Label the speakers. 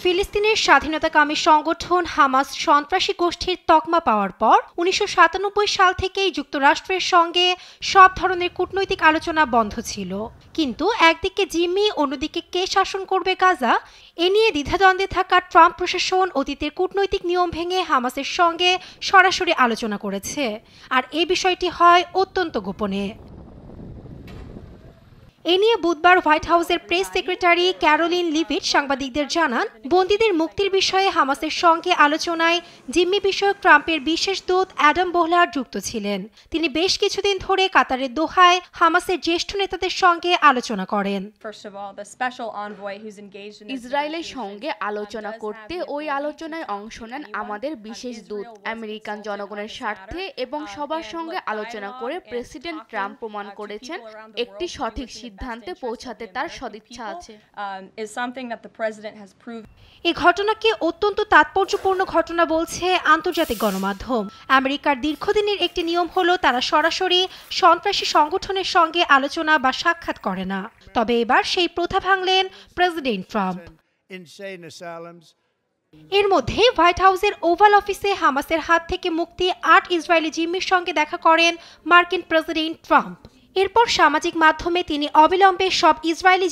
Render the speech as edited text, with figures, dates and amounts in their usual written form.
Speaker 1: ফিলিস্তিনের স্বাধীনতাকামী সংগঠন হামাস সন্ত্রাসী গোষ্ঠীর তকমা পাওয়ার পর ১৯৯৭ সাল থেকেই যুক্তরাষ্ট্রের সঙ্গে সব ধরনের কূটনৈতিক আলোচনা বন্ধ ছিল। কিন্তু একদিকে জিম্মি, অন্যদিকে কে শাসন করবে গাজা, এ নিয়ে দ্বিধাদ্বন্দ্বে থাকা ট্রাম্প প্রশাসন অতীতের কূটনৈতিক নিয়ম ভেঙে হামাসের সঙ্গে সরাসরি আলোচনা করেছে, আর এই বিষয়টি হয় অত্যন্ত গোপনে। এ নিয়ে বুধবার হোয়াইট হাউসের প্রেস সেক্রেটারি ক্যারোলিন লিভিট সাংবাদিকদের জানান, বন্দীদের মুক্তির বিষয়ে হামাসের সঙ্গে আলোচনায় জিম্মি বিষয়ক ট্রাম্পের বিশেষ দূত অ্যাডাম বোহলার যুক্ত ছিলেন। তিনি বেশ কিছুদিন ধরে কাতারের দোহায় হামাসের জ্যেষ্ঠ নেতাদের সঙ্গে আলোচনা করেন।
Speaker 2: ইসরায়েলের সঙ্গে আলোচনা করতে ওই আলোচনায় অংশ নেন আমাদের বিশেষ দূত। আমেরিকান জনগণের স্বার্থে এবং সবার সঙ্গে আলোচনা করে প্রেসিডেন্ট ট্রাম্প প্রমাণ করেছেন একটি সঠিক সিদ্ধান্তে পৌঁছাতে তার সদিচ্ছা আছে।
Speaker 1: এই ঘটনাকে অত্যন্ত তাৎপর্যপূর্ণ ঘটনা বলছে আন্তর্জাতিক গণমাধ্যম। আমেরিকার দীর্ঘদিনের একটি নিয়ম হলো তারা সরাসরি সন্ত্রাসী সংগঠনের সঙ্গে আলোচনা বা সাক্ষাৎ করে না। তবে এবার সেই প্রথা ভাঙলেন প্রেসিডেন্ট ট্রাম্প। এর মধ্যে হোয়াইট হাউসের ওভাল অফিসে হামাসের হাত থেকে মুক্তি ৮ ইসরায়েলি জিম্মির সঙ্গে দেখা করেন মার্কিন প্রেসিডেন্ট ট্রাম্প। এরপর সামাজিক মাধ্যমে তিনি অবিলম্বে সব ইসরায়েলি